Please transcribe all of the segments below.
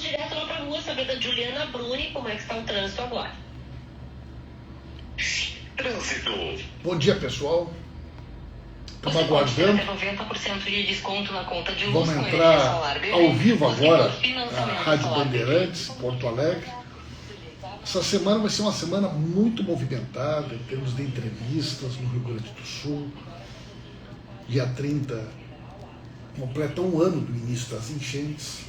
direto lá pra rua saber da Juliana Bruni como é que está o trânsito agora. Trânsito. Bom dia, pessoal. Estamos aguardando. 90% de desconto na conta de luz. Vamos entrar ao vivo agora na Rádio Bandeirantes, Porto Alegre. Essa semana vai ser uma semana muito movimentada em termos de entrevistas no Rio Grande do Sul. Dia 30 completa um ano do início das enchentes.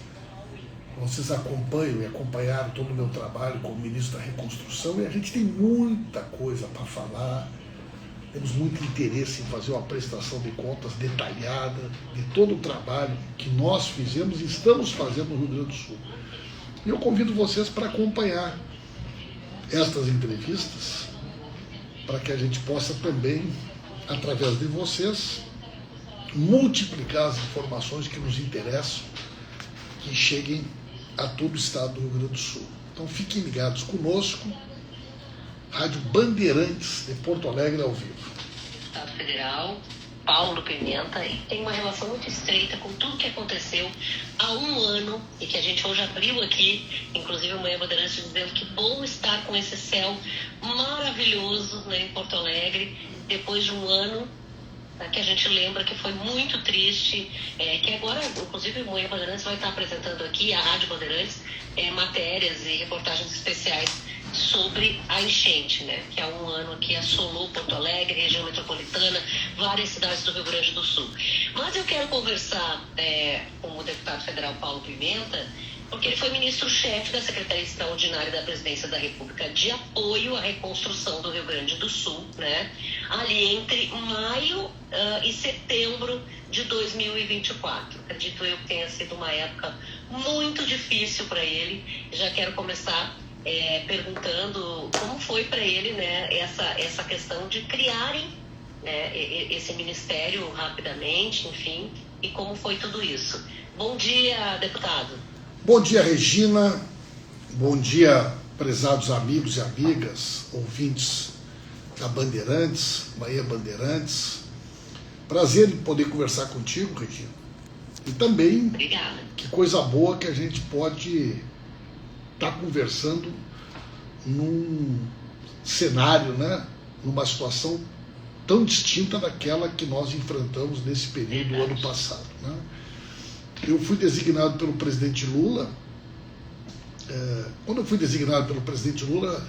Vocês acompanham e acompanharam todo o meu trabalho como ministro da Reconstrução e a gente tem muita coisa para falar. Temos muito interesse em fazer uma prestação de contas detalhada de todo o trabalho que nós fizemos e estamos fazendo no Rio Grande do Sul. E eu convido vocês para acompanhar estas entrevistas, para que a gente possa também, através de vocês, multiplicar as informações que nos interessam, que cheguem a todo o estado do Rio Grande do Sul. Então fiquem ligados conosco. Rádio Bandeirantes de Porto Alegre ao vivo. Estado Federal, Paulo Pimenta, e tem uma relação muito estreita com tudo que aconteceu há um ano e que a gente hoje abriu aqui, inclusive o Manhã Bandeirantes dizendo que bom estar com esse céu maravilhoso, né, em Porto Alegre, depois de um ano que a gente lembra que foi muito triste, que agora, inclusive, o Manhã Bandeirantes vai estar apresentando aqui, a Rádio Bandeirantes, matérias e reportagens especiais sobre a enchente, né, que há um ano aqui assolou Porto Alegre, região metropolitana, várias cidades do Rio Grande do Sul. Mas eu quero conversar com o deputado federal Paulo Pimenta, porque ele foi ministro-chefe da Secretaria Extraordinária da Presidência da República de apoio à reconstrução do Rio Grande do Sul, né? Ali entre maio e setembro de 2024. Acredito eu que tenha sido uma época muito difícil para ele. Já quero começar perguntando como foi para ele, né, essa questão de criarem, né, esse ministério rapidamente, enfim, e como foi tudo isso. Bom dia, deputado. Bom dia, Regina. Bom dia, prezados amigos e amigas, ouvintes da Bandeirantes, Manhã Bandeirantes. Prazer em poder conversar contigo, Regina. E também, obrigada. Que coisa boa que a gente pode estar conversando num cenário, né, numa situação tão distinta daquela que nós enfrentamos nesse período do ano passado, né? Eu fui designado pelo presidente Lula. Quando eu fui designado pelo presidente Lula,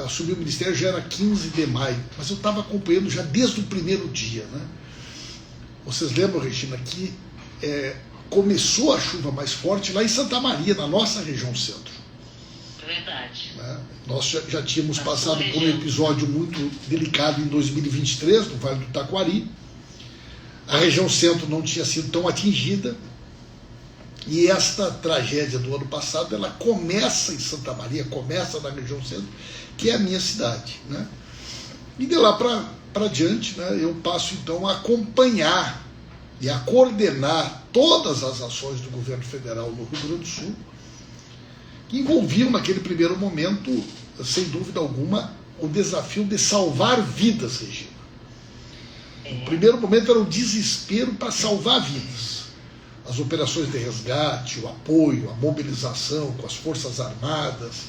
assumi o ministério já era 15 de maio, mas eu estava acompanhando já desde o primeiro dia, né? Vocês lembram, Regina, que começou a chuva mais forte lá em Santa Maria, na nossa região centro. Verdade. Né? Nós já tínhamos passado por um episódio muito delicado em 2023, no Vale do Taquari. A região centro não tinha sido tão atingida. E esta tragédia do ano passado, ela começa em Santa Maria, começa na região centro, que é a minha cidade, né? E de lá para diante, né, eu passo então a acompanhar e a coordenar todas as ações do governo federal no Rio Grande do Sul, que envolviam naquele primeiro momento, sem dúvida alguma, o desafio de salvar vidas, Regina. No primeiro momento era o desespero para salvar vidas. As operações de resgate, o apoio, a mobilização com as Forças Armadas,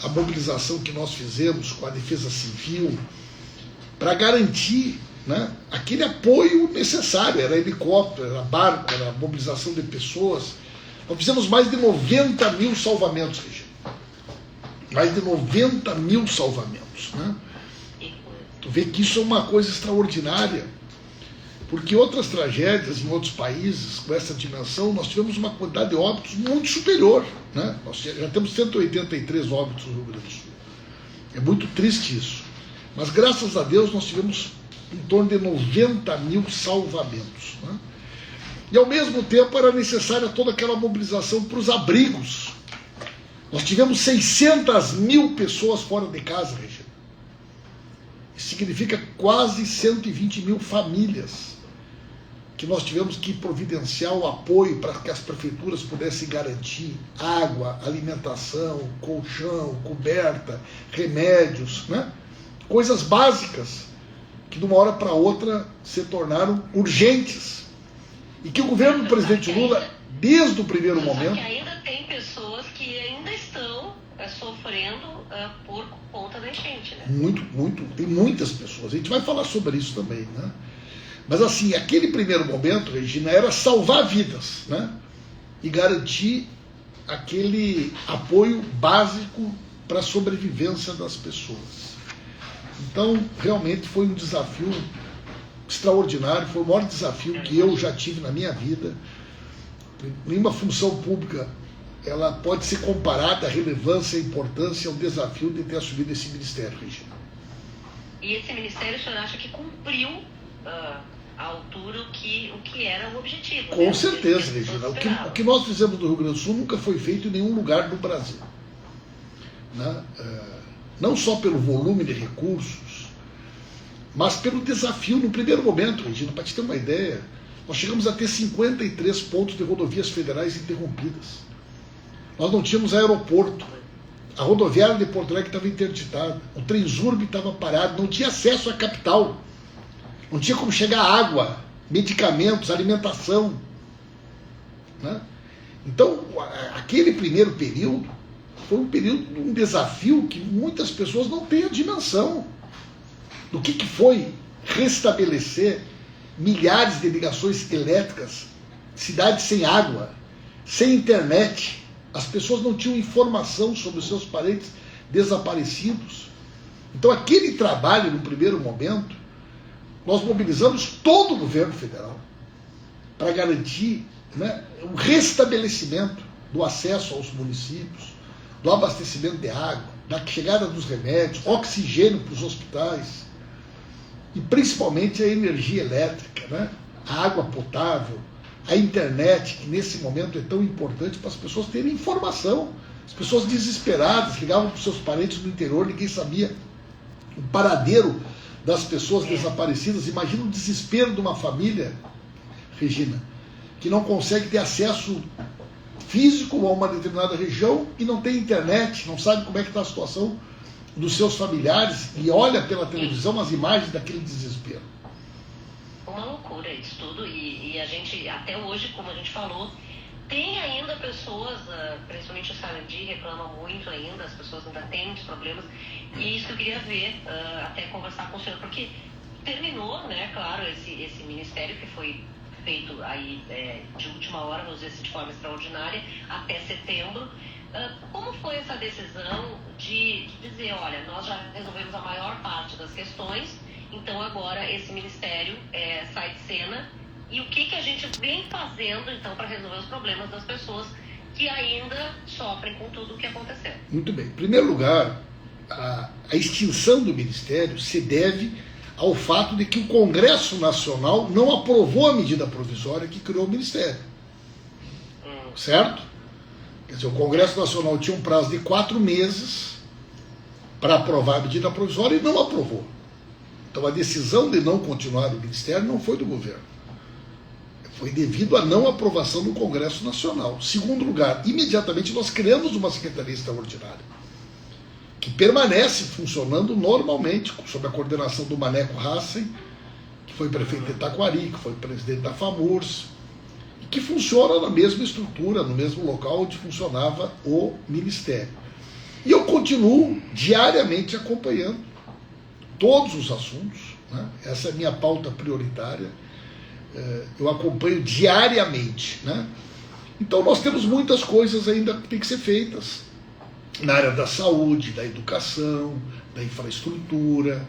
a mobilização que nós fizemos com a Defesa Civil, para garantir, né, aquele apoio necessário. Era helicóptero, era barco, era mobilização de pessoas. Nós fizemos mais de 90 mil salvamentos, Regina. Mais de 90 mil salvamentos, né? Tu vê que isso é uma coisa extraordinária. Porque outras tragédias em outros países, com essa dimensão, nós tivemos uma quantidade de óbitos muito superior, né? Nós já temos 183 óbitos no Rio Grande do Sul. É muito triste isso. Mas, graças a Deus, nós tivemos em torno de 90 mil salvamentos, né? E, ao mesmo tempo, era necessária toda aquela mobilização para os abrigos. Nós tivemos 600 mil pessoas fora de casa, Regina. Isso significa quase 120 mil famílias que nós tivemos que providenciar o apoio para que as prefeituras pudessem garantir água, alimentação, colchão, coberta, remédios, né? Coisas básicas que de uma hora para outra se tornaram urgentes. E que o governo do presidente Lula, desde o primeiro momento... Só que ainda tem pessoas pessoas que ainda estão sofrendo por conta da enchente, né? Tem muitas pessoas. A gente vai falar sobre isso também, né? Mas assim, aquele primeiro momento, Regina, era salvar vidas, né? E garantir aquele apoio básico para a sobrevivência das pessoas. Então, realmente foi um desafio extraordinário, foi o maior desafio que eu já tive na minha vida. Nenhuma função pública ela pode ser comparada à relevância e importância ao desafio de ter assumido esse ministério, Regina. E esse ministério, o senhor acha que cumpriu à altura o que era o objetivo? Com certeza, Regina. O que nós fizemos no Rio Grande do Sul nunca foi feito em nenhum lugar do Brasil. Né? Não só pelo volume de recursos, mas pelo desafio no primeiro momento, Regina. Para te ter uma ideia, nós chegamos a ter 53 pontos de rodovias federais interrompidas. Nós não tínhamos aeroporto. A rodoviária de Porto Alegre estava interditada. O Transurb estava parado. Não tinha acesso à capital. Não tinha como chegar água, medicamentos, alimentação. Né? Então, aquele primeiro período foi um desafio que muitas pessoas não têm a dimensão do que foi restabelecer milhares de ligações elétricas, cidades sem água, sem internet. As pessoas não tinham informação sobre os seus parentes desaparecidos. Então, aquele trabalho, no primeiro momento, nós mobilizamos todo o governo federal para garantir, né, o restabelecimento do acesso aos municípios, do abastecimento de água, da chegada dos remédios, oxigênio para os hospitais e principalmente a energia elétrica, né, a água potável, a internet, que nesse momento é tão importante para as pessoas terem informação. As pessoas desesperadas ligavam para os seus parentes no interior, ninguém sabia o paradeiro das pessoas desaparecidas. Imagina o desespero de uma família, Regina, que não consegue ter acesso físico a uma determinada região e não tem internet, não sabe como é que está a situação dos seus familiares e olha pela televisão as imagens daquele desespero. Uma loucura isso tudo, e a gente, até hoje, como a gente falou, tem ainda pessoas, principalmente o Sarandi reclama muito ainda, as pessoas ainda têm muitos problemas, e isso eu queria ver, até conversar com o senhor, porque terminou, né, claro, esse ministério que foi feito aí de última hora, vamos dizer assim, de forma extraordinária, até setembro. Como foi essa decisão de dizer, olha, nós já resolvemos a maior parte das questões, então agora esse ministério sai de cena, e o que a gente vem fazendo então para resolver os problemas das pessoas que ainda sofrem com tudo o que aconteceu? Muito bem. Em primeiro lugar, a extinção do ministério se deve ao fato de que o Congresso Nacional não aprovou a medida provisória que criou o ministério. Certo? Quer dizer, o Congresso Nacional tinha um prazo de 4 meses para aprovar a medida provisória e não aprovou. Então a decisão de não continuar o ministério não foi do governo. Foi devido à não aprovação do Congresso Nacional. Segundo lugar, imediatamente nós criamos uma Secretaria Extraordinária, que permanece funcionando normalmente, sob a coordenação do Maneco Hassen, que foi prefeito de Taquari, que foi presidente da FAMURS, e que funciona na mesma estrutura, no mesmo local onde funcionava o Ministério. E eu continuo diariamente acompanhando todos os assuntos, né? Essa é a minha pauta prioritária, eu acompanho diariamente, né? Então nós temos muitas coisas ainda que têm que ser feitas, na área da saúde, da educação, da infraestrutura,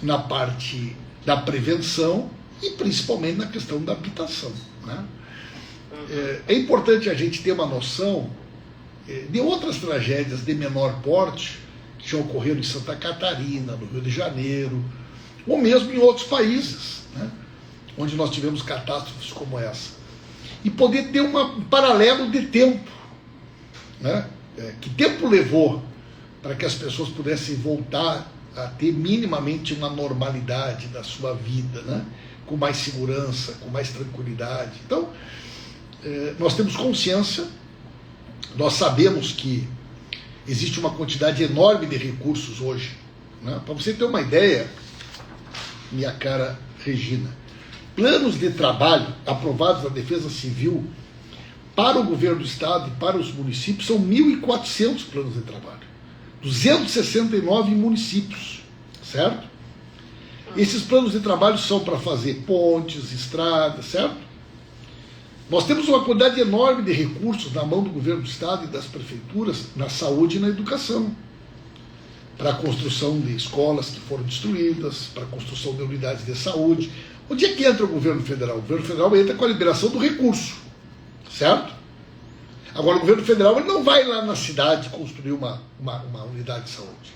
na parte da prevenção e principalmente na questão da habitação, né? É importante a gente ter uma noção de outras tragédias de menor porte que já ocorreram em Santa Catarina, no Rio de Janeiro, ou mesmo em outros países, né, onde nós tivemos catástrofes como essa. E poder ter um paralelo de tempo, né? Que tempo levou para que as pessoas pudessem voltar a ter minimamente uma normalidade da sua vida, né? Com mais segurança, com mais tranquilidade. Então, nós temos consciência, nós sabemos que existe uma quantidade enorme de recursos hoje, né? Para você ter uma ideia, minha cara Regina, planos de trabalho aprovados na Defesa Civil para o governo do estado e para os municípios são 1.400 planos de trabalho. 269 municípios, certo? Esses planos de trabalho são para fazer pontes, estradas, certo? Nós temos uma quantidade enorme de recursos na mão do governo do estado e das prefeituras na saúde e na educação, para a construção de escolas que foram destruídas, para a construção de unidades de saúde. Onde é que entra o governo federal? O governo federal entra com a liberação do recurso, certo? Agora, o governo federal ele não vai lá na cidade construir uma unidade de saúde.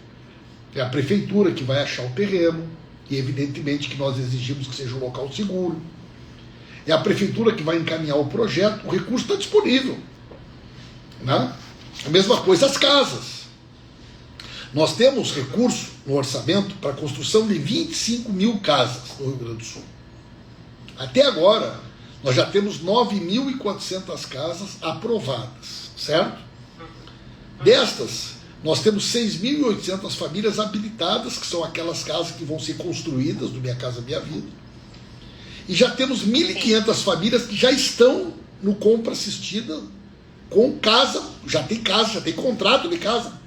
É a prefeitura que vai achar o terreno, e evidentemente que nós exigimos que seja um local seguro. É a prefeitura que vai encaminhar o projeto, o recurso está disponível, né? A mesma coisa as casas. Nós temos recurso no orçamento para a construção de 25 mil casas no Rio Grande do Sul. Até agora, nós já temos 9.400 casas aprovadas, certo? Destas, nós temos 6.800 famílias habilitadas, que são aquelas casas que vão ser construídas do Minha Casa Minha Vida. E já temos 1.500 famílias que já estão no compra assistida com casa, já tem contrato de casa,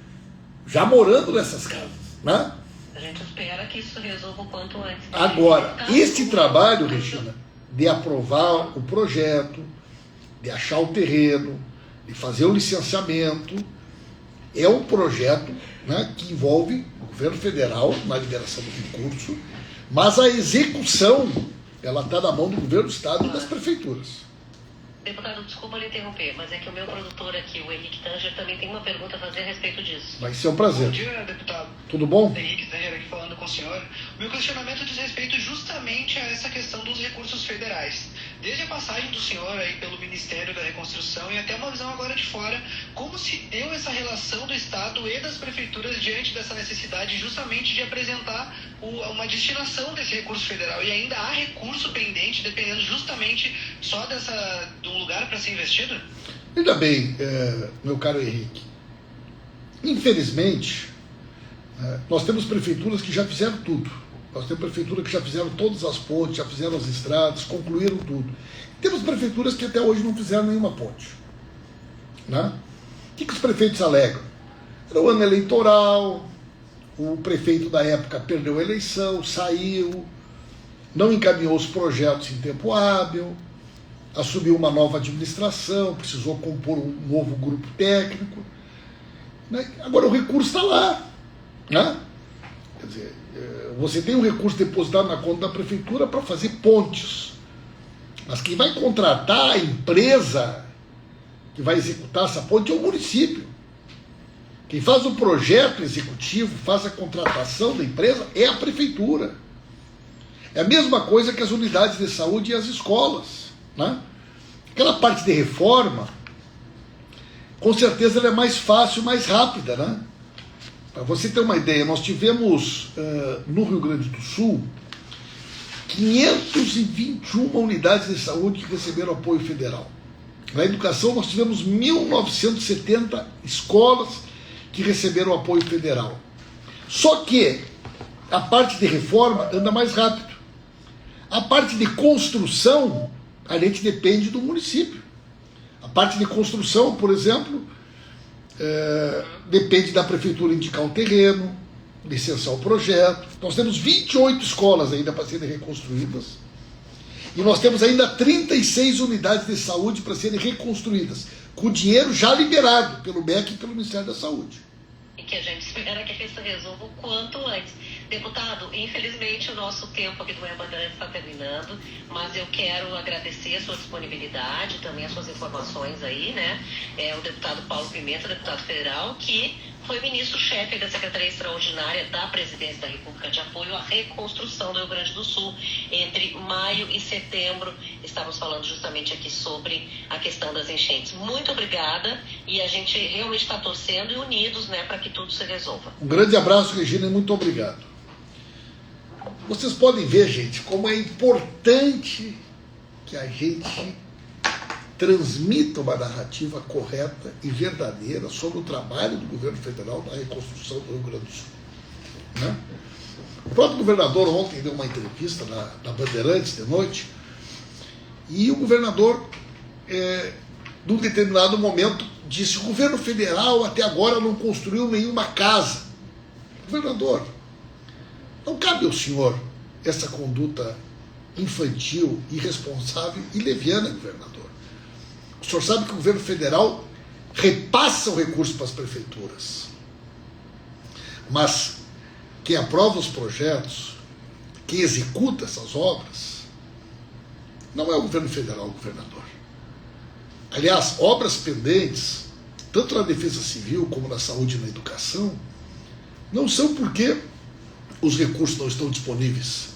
já morando nessas casas, né? A gente espera que isso resolva o quanto antes. Agora, esse trabalho, Regina, de aprovar o projeto, de achar o terreno, de fazer o licenciamento, é um projeto, né, que envolve o governo federal na liberação do recurso, mas a execução ela está na mão do governo do estado e das prefeituras. Deputado, desculpa lhe interromper, mas é que o meu produtor aqui, o Henrique Tanger, também tem uma pergunta a fazer a respeito disso. Vai ser um prazer. Bom dia, deputado. Tudo bom? Henrique Tanger aqui falando com o senhor. O meu questionamento diz respeito justamente a essa questão dos recursos federais. Desde a passagem do senhor aí pelo Ministério da Reconstrução e até uma visão agora de fora, como se deu essa relação do Estado e das prefeituras diante dessa necessidade justamente de apresentar uma destinação desse recurso federal? E ainda há recurso pendente, dependendo justamente só do lugar para ser investido? Ainda bem, meu caro Henrique. Infelizmente, nós temos prefeituras que já fizeram tudo. Nós temos prefeituras que já fizeram todas as pontes, já fizeram as estradas, concluíram tudo. Temos prefeituras que até hoje não fizeram nenhuma ponte, né? O que os prefeitos alegam? Era o ano eleitoral, o prefeito da época perdeu a eleição, saiu, não encaminhou os projetos em tempo hábil, assumiu uma nova administração, precisou compor um novo grupo técnico, né? Agora o recurso está lá, né? Quer dizer, você tem um recurso depositado na conta da prefeitura para fazer pontes, mas quem vai contratar a empresa que vai executar essa ponte é o município. Quem faz o projeto executivo, faz a contratação da empresa é a prefeitura. É a mesma coisa que as unidades de saúde e as escolas, né? Aquela parte de reforma, com certeza ela é mais fácil, mais rápida, né? Para você ter uma ideia, nós tivemos no Rio Grande do Sul 521 unidades de saúde que receberam apoio federal. Na educação nós tivemos 1.970 escolas que receberam apoio federal. Só que a parte de reforma anda mais rápido. A parte de construção, a gente depende do município. A parte de construção, por exemplo, depende da prefeitura indicar o terreno, licenciar o projeto. Nós temos 28 escolas ainda para serem reconstruídas. E nós temos ainda 36 unidades de saúde para serem reconstruídas, com o dinheiro já liberado pelo MEC e pelo Ministério da Saúde. E que a gente espera que isso resolva o quanto antes. Deputado, infelizmente o nosso tempo aqui do Manhã Bandeirantes está terminando, mas eu quero agradecer a sua disponibilidade, também as suas informações aí, né? O deputado Paulo Pimenta, deputado federal, que foi ministro-chefe da Secretaria Extraordinária da Presidência da República de Apoio à Reconstrução do Rio Grande do Sul. Entre maio e setembro, estávamos falando justamente aqui sobre a questão das enchentes. Muito obrigada, e a gente realmente está torcendo e unidos, né, para que tudo se resolva. Um grande abraço, Regina, e muito obrigado. Vocês podem ver, gente, como é importante que a gente transmita uma narrativa correta e verdadeira sobre o trabalho do governo federal na reconstrução do Rio Grande do Sul, né? O próprio governador ontem deu uma entrevista na Bandeirantes de noite, e o governador num determinado momento, disse: o governo federal até agora não construiu nenhuma casa. Governador, não cabe ao senhor essa conduta infantil, irresponsável e leviana, governador. O senhor sabe que o governo federal repassa o recurso para as prefeituras, mas quem aprova os projetos, quem executa essas obras, não é o governo federal, o governador. Aliás, obras pendentes, tanto na defesa civil como na saúde e na educação, não são porque os recursos não estão disponíveis,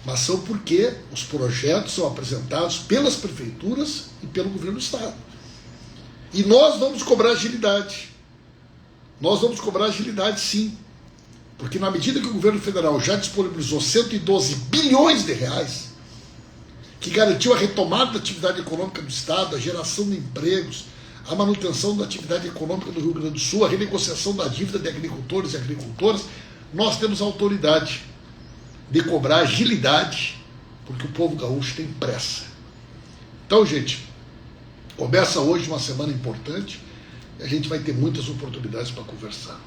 mas são porque os projetos são apresentados pelas prefeituras e pelo governo do Estado. E nós vamos cobrar agilidade. Nós vamos cobrar agilidade, sim. Porque na medida que o governo federal já disponibilizou 112 bilhões de reais, que garantiu a retomada da atividade econômica do Estado, a geração de empregos, a manutenção da atividade econômica do Rio Grande do Sul, a renegociação da dívida de agricultores e agricultoras, nós temos a autoridade de cobrar agilidade, porque o povo gaúcho tem pressa. Então, gente, começa hoje uma semana importante e a gente vai ter muitas oportunidades para conversar.